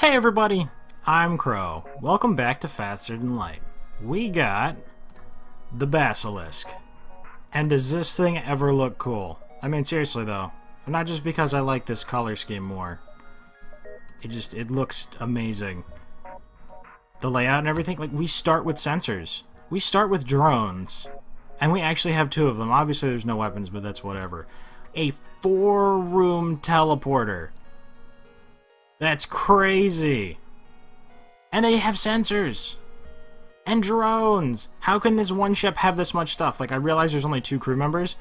Hey everybody, I'm Crow. Welcome back to Faster Than Light. We got the Basilisk. And does this thing ever look cool? I mean, seriously though. Not just because I like this color scheme more. It looks amazing. The layout and everything, like, we start with sensors. We start with drones. And we actually have two of them. Obviously there's no weapons, but that's whatever. A 4-room teleporter. That's crazy. And they have sensors. And drones. How can this one ship have this much stuff? Like, I realize there's only 2 crew members,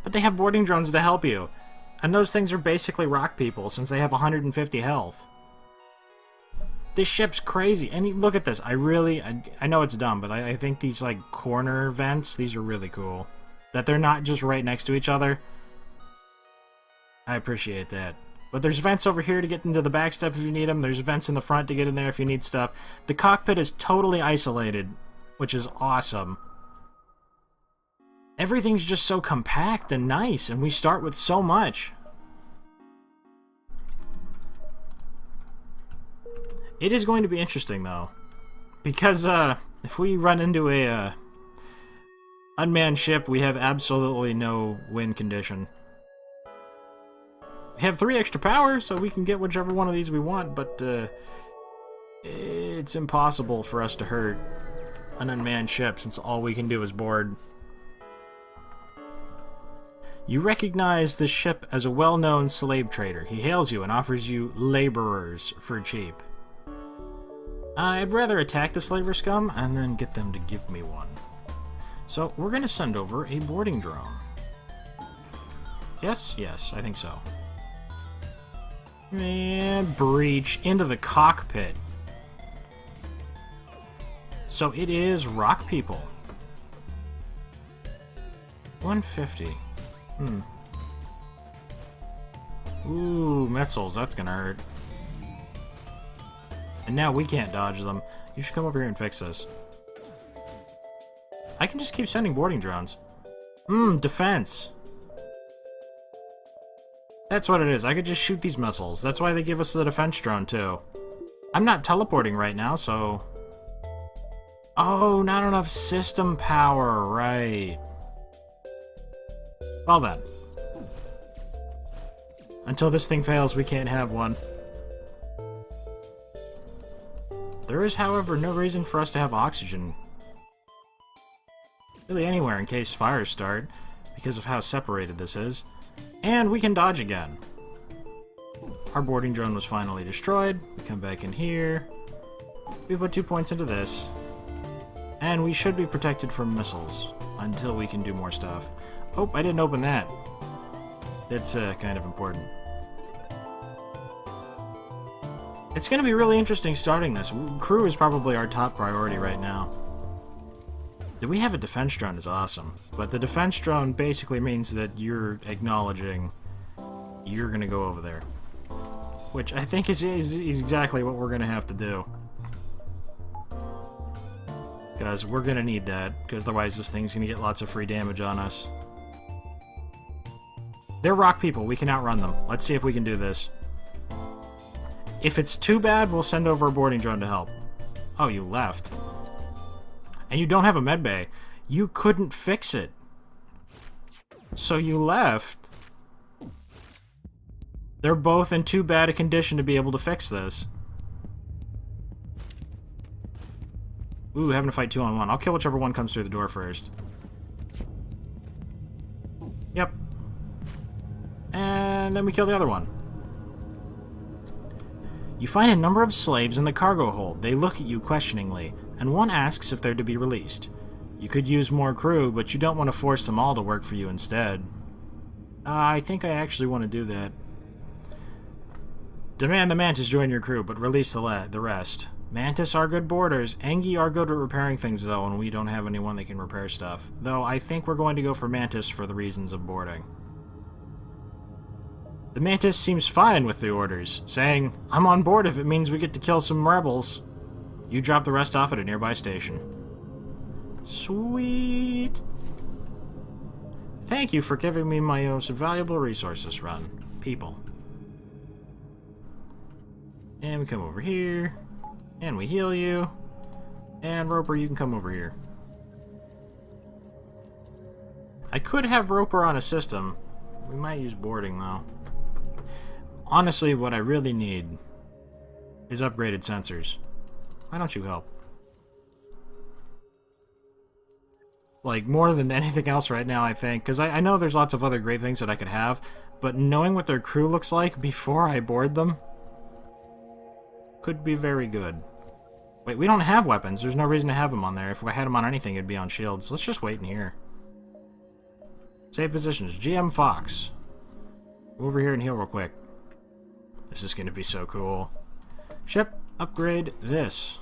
but they have boarding drones to help you. And those things are basically rock people, since they have 150 health. This ship's crazy. And look at this. I know it's dumb, but I think these, like, corner vents, these are really cool. That they're not just right next to each other. I appreciate that. But there's vents over here to get into the back stuff if you need them. There's vents in the front to get in there if you need stuff. The cockpit is totally isolated, which is awesome. Everything's just so compact and nice, and we start with so much. It is going to be interesting, though. Because, if we run into a, unmanned ship, we have absolutely no win condition. We have 3 extra power, so we can get whichever one of these we want, but it's impossible for us to hurt an unmanned ship since all we can do is board. You recognize this ship as a well-known slave trader. He hails you and offers you laborers for cheap. I'd rather attack the slaver scum and then get them to give me one. So we're going to send over a boarding drone. Yes, I think so. And breach into the cockpit. So it is rock people. 150. Ooh, missiles. That's gonna hurt. And now we can't dodge them. You should come over here and fix this. I can just keep sending boarding drones. Defense. That's what it is. I could just shoot these missiles. That's why they give us the defense drone, too. I'm not teleporting right now, so... Oh, not enough system power, right. Well then. Until this thing fails, we can't have one. There is, however, no reason for us to have oxygen. Really anywhere in case fires start, because of how separated this is. And we can dodge again. Our boarding drone was finally destroyed. We come back in here. We put 2 points into this. And we should be protected from missiles until we can do more stuff. Oh, I didn't open that. That's kind of important. It's going to be really interesting starting this. Crew is probably our top priority right now. That we have a defense drone is awesome, but the defense drone basically means that you're acknowledging you're going to go over there. Which I think is exactly what we're going to have to do. Because we're going to need that, because otherwise this thing's going to get lots of free damage on us. They're rock people, we can outrun them. Let's see if we can do this. If it's too bad, we'll send over a boarding drone to help. Oh, you left. And you don't have a medbay. You couldn't fix it. So you left. They're both in too bad a condition to be able to fix this. Ooh, having to fight 2 on 1. I'll kill whichever one comes through the door first. Yep. And then we kill the other one. You find a number of slaves in the cargo hold. They look at you questioningly, and one asks if they're to be released. You could use more crew, but you don't want to force them all to work for you instead. I think I actually want to do that. Demand the Mantis join your crew, but release the rest. Mantis are good boarders. Engi are good at repairing things, though, and we don't have anyone that can repair stuff. Though I think we're going to go for Mantis for the reasons of boarding. The Mantis seems fine with the orders, saying, "I'm on board if it means we get to kill some rebels." You drop the rest off at a nearby station. Sweet! Thank you for giving me my most valuable resources, Run. People. And we come over here. And we heal you. And Roper, you can come over here. I could have Roper on a system. We might use boarding, though. Honestly, what I really need is upgraded sensors. Why don't you help? Like, more than anything else right now, I think. Because I know there's lots of other great things that I could have, but knowing what their crew looks like before I board them could be very good. Wait, we don't have weapons. There's no reason to have them on there. If I had them on anything, it'd be on shields. Let's just wait in here. Save positions. GM Fox. Go over here and heal real quick. This is going to be so cool. Ship, upgrade this.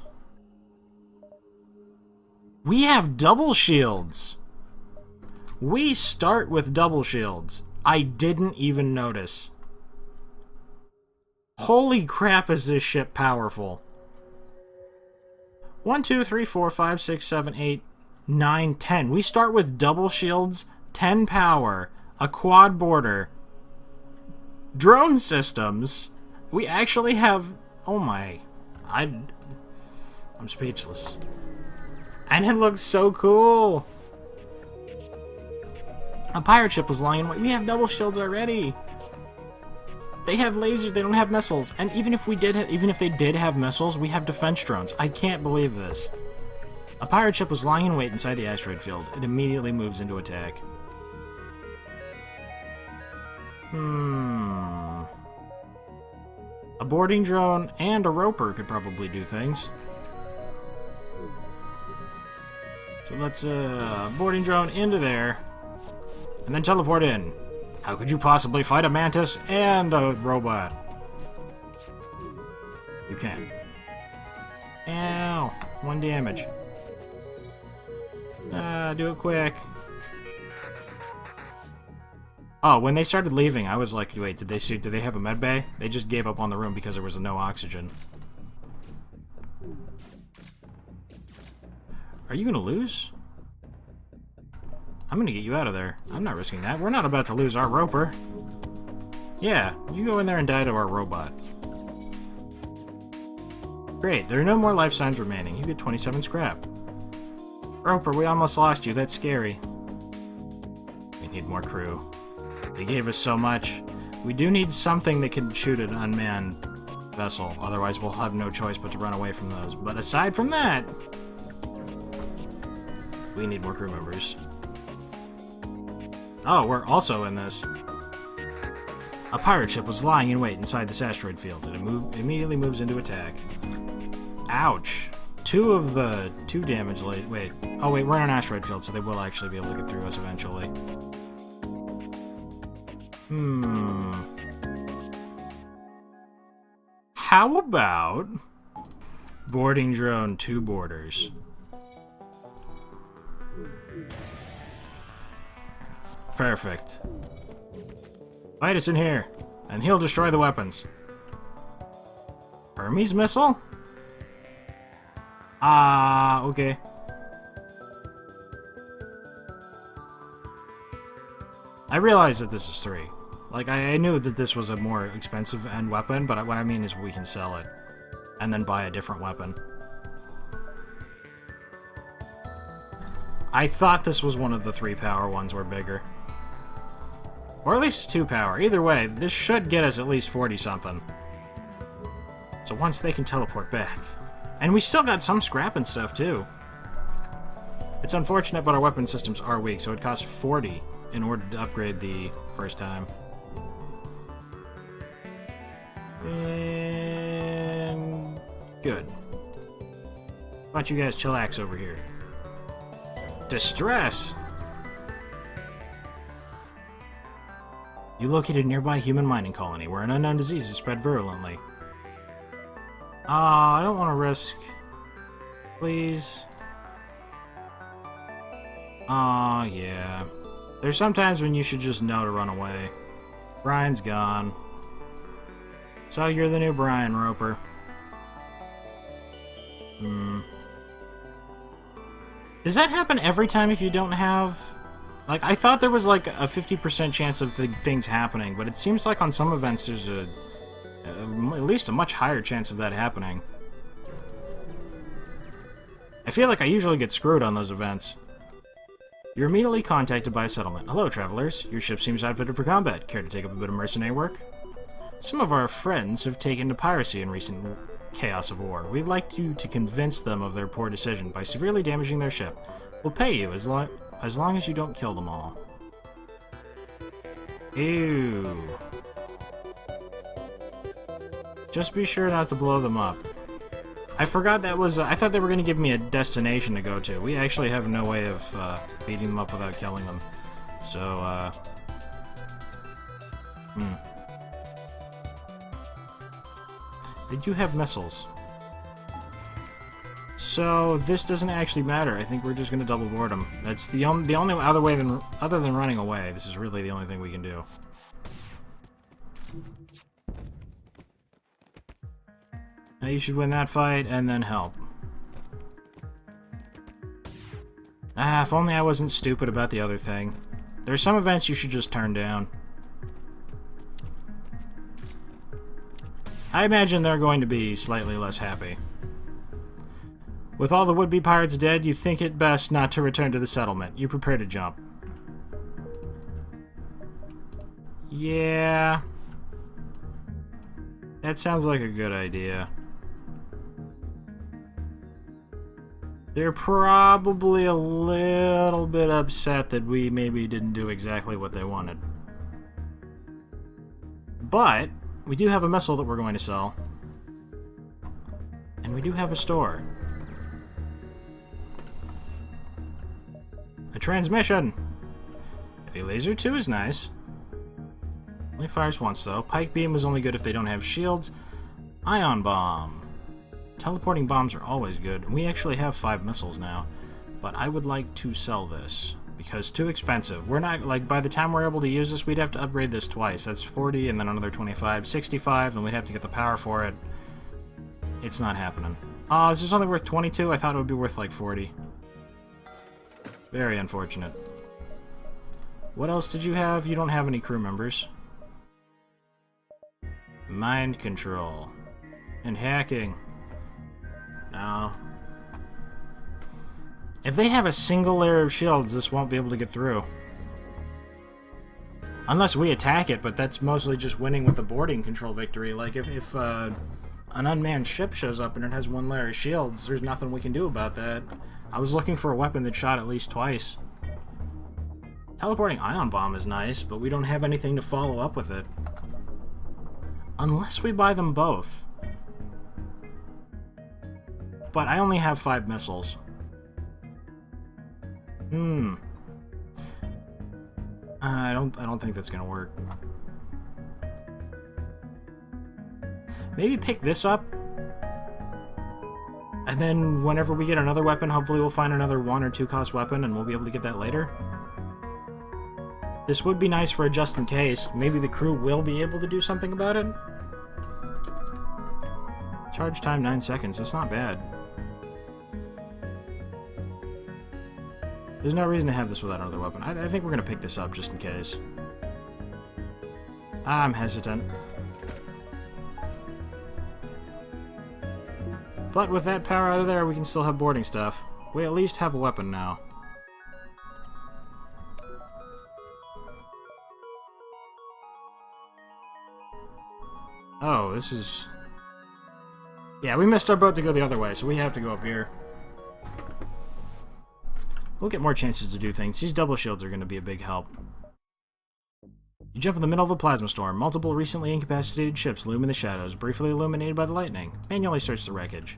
We have double shields. We start with double shields. I didn't even notice. Holy crap, is this ship powerful. 1, 2, 3, 4, 5, 6, 7, 8, 9, 10. We start with double shields, 10 power, a quad border, drone systems. We actually have... Oh my... I'm speechless. And it looks so cool! A pirate ship was lying in wait. We have double shields already! They have lasers, they don't have missiles. And even if they did have missiles, we have defense drones. I can't believe this. A pirate ship was lying in wait inside the asteroid field. It immediately moves into attack. A boarding drone and a roper could probably do things. So let's boarding drone into there. And then teleport in. How could you possibly fight a mantis and a robot? You can't. Ow. 1 damage. Do it quick. Oh, when they started leaving, I was like, wait, did they have a med bay? They just gave up on the room because there was no oxygen. Are you gonna lose? I'm gonna get you out of there. I'm not risking that. We're not about to lose our roper. Yeah, you go in there and die to our robot. Great, there are no more life signs remaining. You get 27 scrap. Roper, we almost lost you. That's scary. We need more crew. They gave us so much. We do need something that can shoot an unmanned vessel. Otherwise, we'll have no choice but to run away from those. But aside from that, we need more crew members. Oh, we're also in this. A pirate ship was lying in wait inside this asteroid field. It immediately moves into attack. Ouch. 2 of the 2 damage late. Wait. Oh, wait, we're in an asteroid field, so they will actually be able to get through us eventually. How about boarding drone 2 boarders? Perfect. Fight us in here, and he'll destroy the weapons. Hermes missile? Okay. I realize that this is 3. Like, I knew that this was a more expensive end weapon, but what I mean is we can sell it, and then buy a different weapon. I thought this was one of the 3 power ones were bigger. Or at least 2 power. Either way, this should get us at least 40-something. So once they can teleport back. And we still got some scrap and stuff, too. It's unfortunate, but our weapon systems are weak, so it costs 40 in order to upgrade the first time. And... good. Why don't you guys chillax over here? Distress! You located a nearby human mining colony where an unknown disease is spread virulently. I don't want to risk. Please. Yeah. There's sometimes when you should just know to run away. Brian's gone. So you're the new Brian, Roper. Does that happen every time if you don't have... Like, I thought there was like a 50% chance of the things happening, but it seems like on some events there's a at least a much higher chance of that happening. I feel like I usually get screwed on those events. You're immediately contacted by a settlement. Hello, travelers. Your ship seems outfitted for combat. Care to take up a bit of mercenary work? Some of our friends have taken to piracy in recent chaos of war. We'd like you to convince them of their poor decision by severely damaging their ship. We'll pay you as long as you don't kill them all. Ew. Just be sure not to blow them up. I forgot that was... I thought they were going to give me a destination to go to. We actually have no way of beating them up without killing them. So, They do have missiles. So, this doesn't actually matter. I think we're just going to double board them. That's the only other way other than running away. This is really the only thing we can do. Now you should win that fight, and then help. Ah, if only I wasn't stupid about the other thing. There are some events you should just turn down. I imagine they're going to be slightly less happy. With all the would-be pirates dead, you think it best not to return to the settlement. You prepare to jump. Yeah. That sounds like a good idea. They're probably a little bit upset that we maybe didn't do exactly what they wanted. But we do have a missile that we're going to sell. And we do have a store. A transmission! Heavy laser 2 is nice. Only fires once though. Pike beam is only good if they don't have shields. Ion bomb. Teleporting bombs are always good. We actually have 5 missiles now. But I would like to sell this. Because too expensive. We're not, like, by the time we're able to use this, we'd have to upgrade this twice. That's 40 and then another 25. 65, and we'd have to get the power for it. It's not happening. Oh, is this only worth 22? I thought it would be worth like 40. Very unfortunate. What else did you have? You don't have any crew members. Mind control. And hacking. No. If they have a single layer of shields, this won't be able to get through. Unless we attack it, but that's mostly just winning with a boarding control victory. Like, if an unmanned ship shows up and it has 1 layer of shields, there's nothing we can do about that. I was looking for a weapon that shot at least twice. Teleporting ion bomb is nice, but we don't have anything to follow up with it. Unless we buy them both. But I only have 5 missiles. I don't think that's gonna work. Maybe pick this up. And then whenever we get another weapon, hopefully we'll find another 1 or 2 cost weapon and we'll be able to get that later. This would be nice for a just in case. Maybe the crew will be able to do something about it. Charge time 9 seconds. That's not bad. There's no reason to have this without another weapon. I think we're going to pick this up just in case. I'm hesitant. But with that power out of there, we can still have boarding stuff. We at least have a weapon now. Oh, this is... Yeah, we missed our boat to go the other way, so we have to go up here. We'll get more chances to do things. These double shields are going to be a big help. You jump in the middle of a plasma storm. Multiple recently incapacitated ships loom in the shadows, briefly illuminated by the lightning. Manually search the wreckage.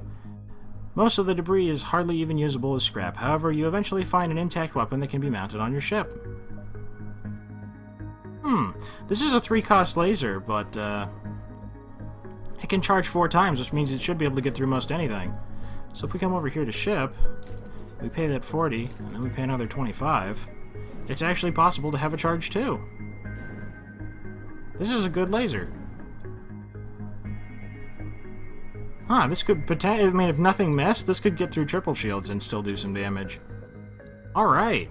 Most of the debris is hardly even usable as scrap. However, you eventually find an intact weapon that can be mounted on your ship. This is a 3-cost laser, but it can charge 4 times, which means it should be able to get through most anything. So if we come over here to ship, we pay that 40, and then we pay another 25. It's actually possible to have a charge too. This is a good laser. Huh, this could potentially... I mean, if nothing missed, this could get through triple shields and still do some damage. Alright.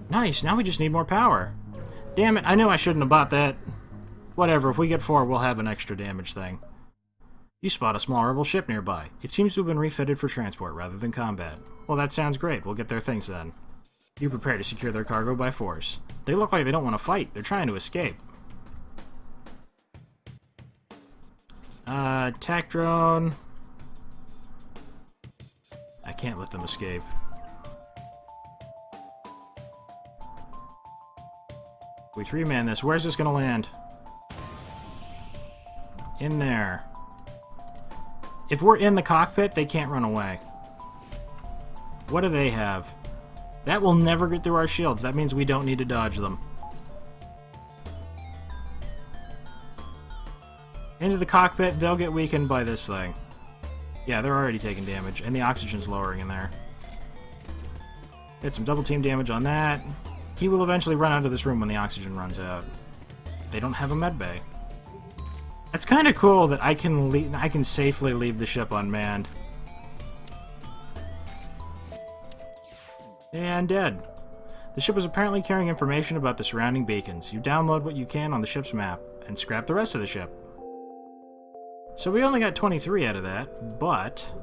Nice, now we just need more power. Damn it, I knew I shouldn't have bought that. Whatever, if we get 4, we'll have an extra damage thing. You spot a small rebel ship nearby. It seems to have been refitted for transport rather than combat. Well, that sounds great. We'll get their things then. You prepare to secure their cargo by force. They look like they don't want to fight. They're trying to escape. Attack drone. I can't let them escape. We 3-man this. Where's this gonna land? In there. If we're in the cockpit, they can't run away. What do they have? That will never get through our shields. That means we don't need to dodge them. Into the cockpit, they'll get weakened by this thing. Yeah, they're already taking damage, and the oxygen's lowering in there. Get some double team damage on that. He will eventually run out of this room when the oxygen runs out. They don't have a med bay. It's kind of cool that I can safely leave the ship unmanned. And dead. The ship was apparently carrying information about the surrounding beacons. You download what you can on the ship's map, and scrap the rest of the ship. So we only got 23 out of that, but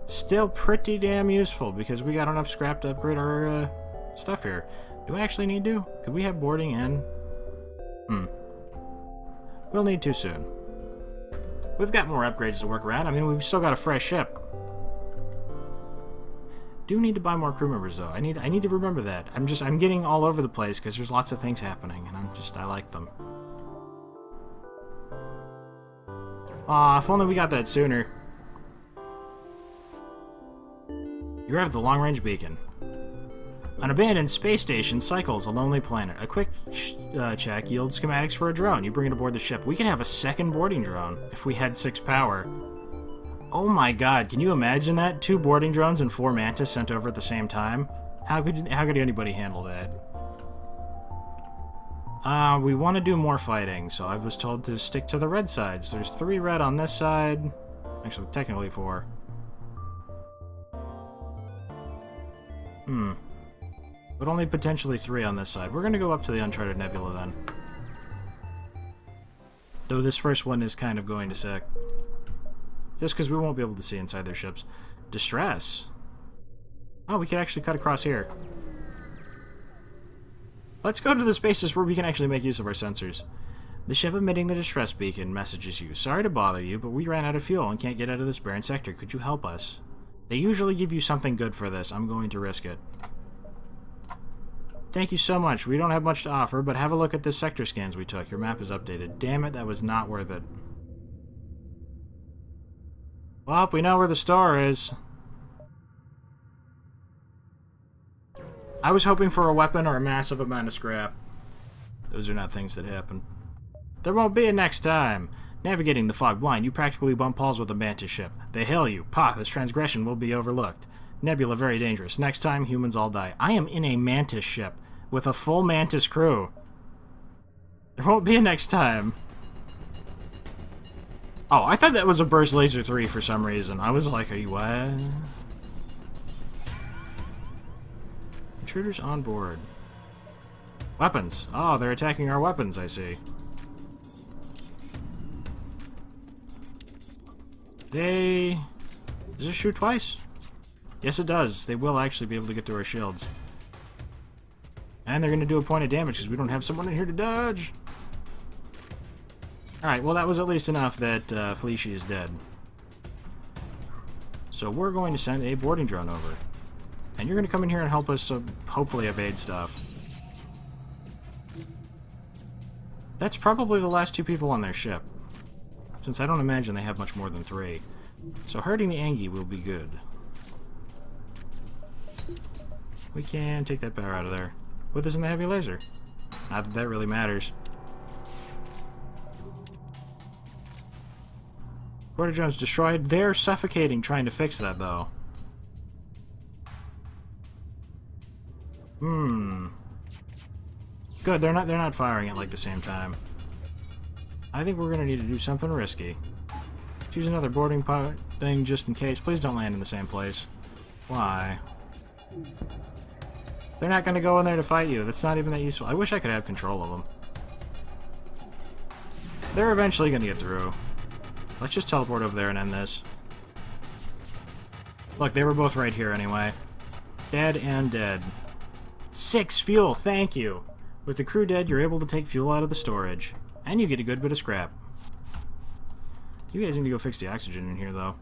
still pretty damn useful, because we got enough scrap to upgrade our stuff here. Do I actually need to? Could we have boarding in? We'll need to soon. We've got more upgrades to work around. I mean, we've still got a fresh ship. Do need to buy more crew members, though. I need to remember that. I'm getting all over the place because there's lots of things happening, and I like them. Aw, if only we got that sooner. You arrived at the long-range beacon. An abandoned space station cycles a lonely planet. A quick check yields schematics for a drone. You bring it aboard the ship. We can have a second boarding drone if we had 6 power. Oh my god, can you imagine that? 2 boarding drones and 4 mantis sent over at the same time? How could anybody handle that? We want to do more fighting, so I was told to stick to the red sides. There's 3 red on this side. Actually, technically 4. But only potentially 3 on this side. We're going to go up to the Uncharted Nebula then. Though this first one is kind of going to suck. Just because we won't be able to see inside their ships. Distress. Oh, we can actually cut across here. Let's go to the spaces where we can actually make use of our sensors. The ship emitting the distress beacon messages you. Sorry to bother you, but we ran out of fuel and can't get out of this barren sector. Could you help us? They usually give you something good for this. I'm going to risk it. Thank you so much. We don't have much to offer, but have a look at the sector scans we took. Your map is updated. Damn it, that was not worth it. Well, we know where the star is. I was hoping for a weapon or a massive amount of scrap. Those are not things that happen. There won't be a next time. Navigating the fog blind, you practically bump Pauls with a mantis ship. They hail you. Pah, this transgression will be overlooked. Nebula very dangerous. Next time, humans all die. I am in a mantis ship with a full mantis crew. There won't be a next time. Oh, I thought that was a Burst Laser 3 for some reason. I was like, are you what? Intruders on board. Weapons. Oh, they're attacking our weapons, I see. Does this shoot twice? Yes, it does. They will actually be able to get through our shields. And they're going to do a point of damage because we don't have someone in here to dodge. Alright, well that was at least enough that Felicia is dead. So we're going to send a boarding drone over. And you're going to come in here and help us hopefully evade stuff. That's probably the last 2 people on their ship. Since I don't imagine they have much more than 3. So hurting the Angie will be good. We can take that power out of there. Put this in the heavy laser. Not that that really matters. Quarter drones destroyed. They're suffocating trying to fix that, though. Good, they're not firing at like the same time. I think we're gonna need to do something risky. Choose another boarding thing just in case. Please don't land in the same place. Why? They're not going to go in there to fight you. That's not even that useful. I wish I could have control of them. They're eventually going to get through. Let's just teleport over there and end this. Look, they were both right here anyway. Dead and dead. 6 fuel, thank you! With the crew dead, you're able to take fuel out of the storage. And you get a good bit of scrap. You guys need to go fix the oxygen in here, though.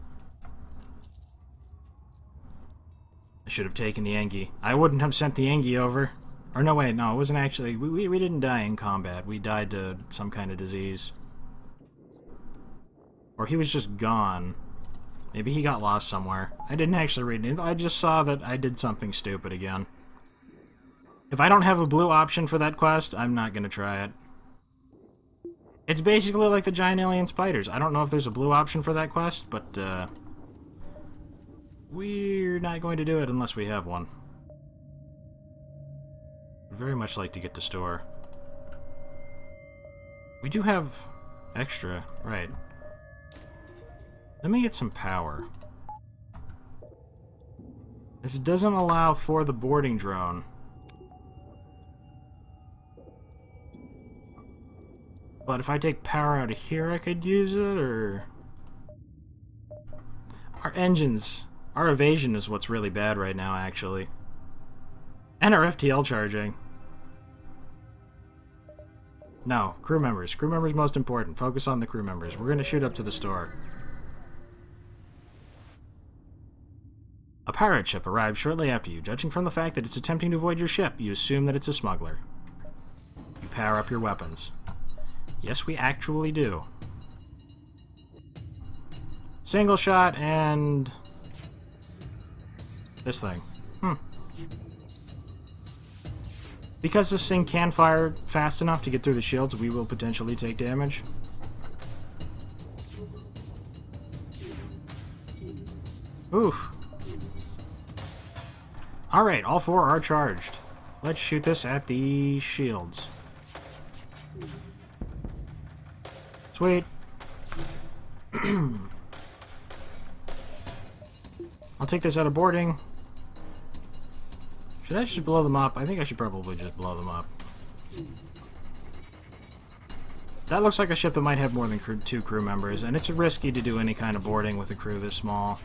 I should have taken the Engi. I wouldn't have sent the Engi over. Or no, wait, no, it wasn't actually... We didn't die in combat. We died to some kind of disease. Or he was just gone. Maybe he got lost somewhere. I didn't actually read it. I just saw that I did something stupid again. If I don't have a blue option for that quest, I'm not going to try it. It's basically like the giant alien spiders. I don't know if there's a blue option for that quest, but we're not going to do it unless we have one. I'd very much like to get to store. We do have extra, right. Let me get some power. This doesn't allow for the boarding drone. But if I take power out of here, I could use it, or... Our engines. Our evasion is what's really bad right now, actually. And our FTL charging. No, crew members. Crew members most important. Focus on the crew members. We're going to shoot up to the store. A pirate ship arrives shortly after you. Judging from the fact that it's attempting to avoid your ship, you assume that it's a smuggler. You power up your weapons. Yes, we actually do. Single shot and... this thing. Because this thing can fire fast enough to get through the shields, we will potentially take damage. Oof. Alright, all 4 are charged. Let's shoot this at the shields. Sweet. I'll take this out of boarding. Should I just blow them up? I think I should probably just blow them up. That looks like a ship that might have more than 2 crew members, and it's risky to do any kind of boarding with a crew this small.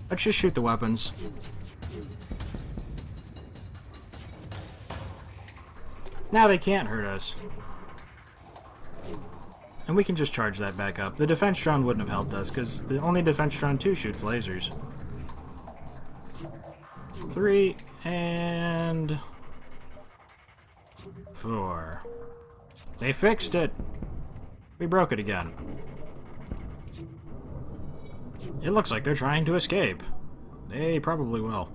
Let's just shoot the weapons. Now they can't hurt us. And we can just charge that back up. The defense drone wouldn't have helped us, because the only defense drone 2 shoots lasers. 3 and 4. They fixed it! We broke it again. It looks like they're trying to escape. They probably will.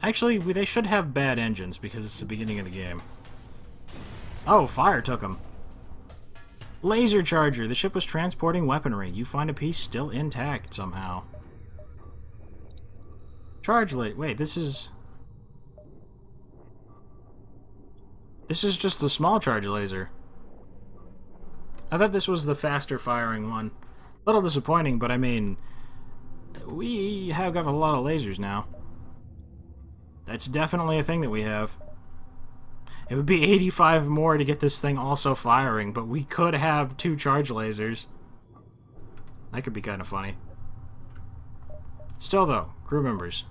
Actually, they should have bad engines, because it's the beginning of the game. Oh, fire took them. Laser charger. The ship was transporting weaponry. You find a piece still intact somehow. Charge late. Wait, this is... this is just the small charge laser. I thought this was the faster firing one. A little disappointing, but I mean... we have got a lot of lasers now. That's definitely a thing that we have. It would be 85 more to get this thing also firing, but we could have 2 charge lasers. That could be kind of funny. Still though, crew members.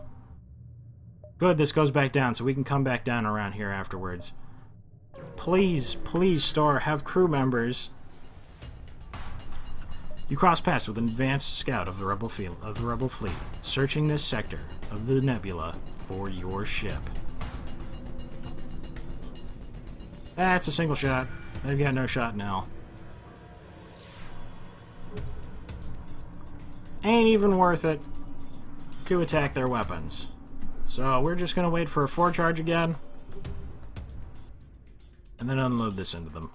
Good, this goes back down, so we can come back down around here afterwards. Please, please, store, have crew members. You cross paths with an advanced scout of the rebel fleet, searching this sector of the nebula for your ship. That's a single shot. They've got no shot now. Ain't even worth it to attack their weapons. So we're just gonna wait for a 4 charge again, and then unload this into them.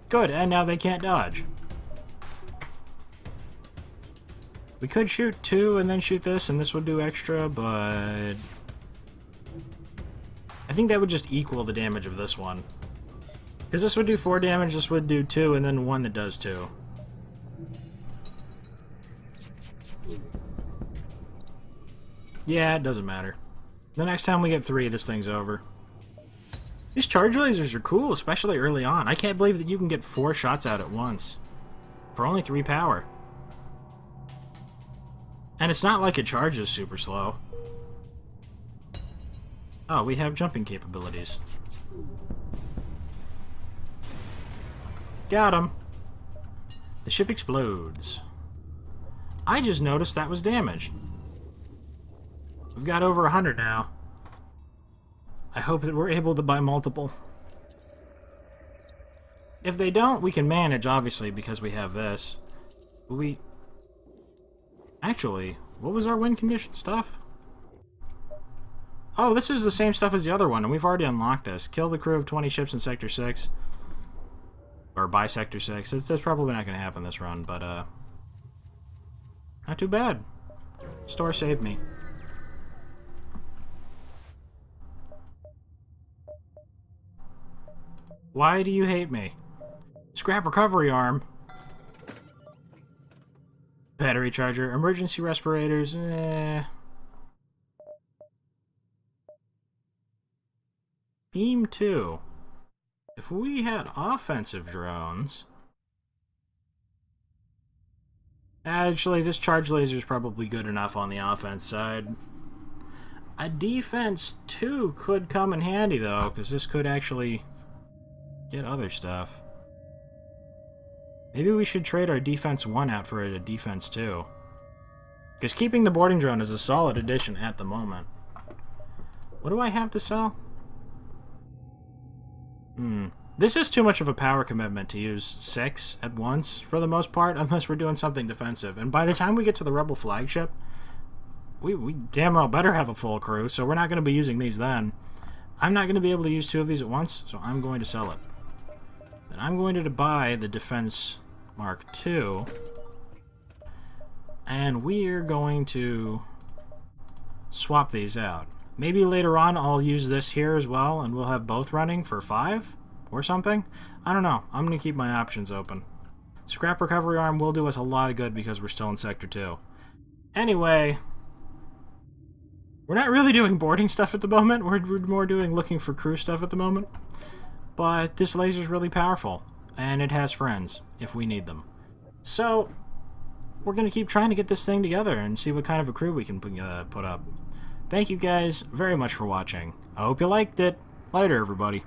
Good, and now they can't dodge. We could shoot 2 and then shoot this, and this would do extra, but... I think that would just equal the damage of this one. Because this would do 4 damage, this would do 2, and then one that does 2. Yeah, it doesn't matter. The next time we get 3, this thing's over. These charge lasers are cool, especially early on. I can't believe that you can get 4 shots out at once. For only 3 power. And it's not like it charges super slow. Oh, we have jumping capabilities. Got him. The ship explodes. I just noticed that was damaged. We've got over 100 now. I hope that we're able to buy multiple. If they don't, we can manage, obviously, because we have this. We... Actually, what was our win condition stuff? Oh, this is the same stuff as the other one, and we've already unlocked this. Kill the crew of 20 ships in Sector 6. Or by Sector 6. That's probably not going to happen this run, but, not too bad. Store saved me. Why do you hate me? Scrap recovery arm. Battery charger. Emergency respirators. Beam 2. If we had offensive drones... Actually, this charge laser is probably good enough on the offense side. A defense 2 could come in handy, though, because this could actually get other stuff. Maybe we should trade our defense 1 out for a defense 2. Because keeping the boarding drone is a solid addition at the moment. What do I have to sell? This is too much of a power commitment to use 6 at once, for the most part, unless we're doing something defensive. And by the time we get to the Rebel flagship, we damn well better have a full crew, so we're not going to be using these then. I'm not going to be able to use 2 of these at once, so I'm going to sell it. And I'm going to buy the Defense Mark II, and we're going to swap these out. Maybe later on I'll use this here as well, and we'll have both running for 5 or something. I don't know. I'm going to keep my options open. Scrap recovery arm will do us a lot of good because we're still in Sector 2. Anyway, we're not really doing boarding stuff at the moment. We're more doing looking for crew stuff at the moment. But this laser's really powerful, and it has friends if we need them. So, we're going to keep trying to get this thing together and see what kind of a crew we can put up. Thank you guys very much for watching. I hope you liked it. Later, everybody.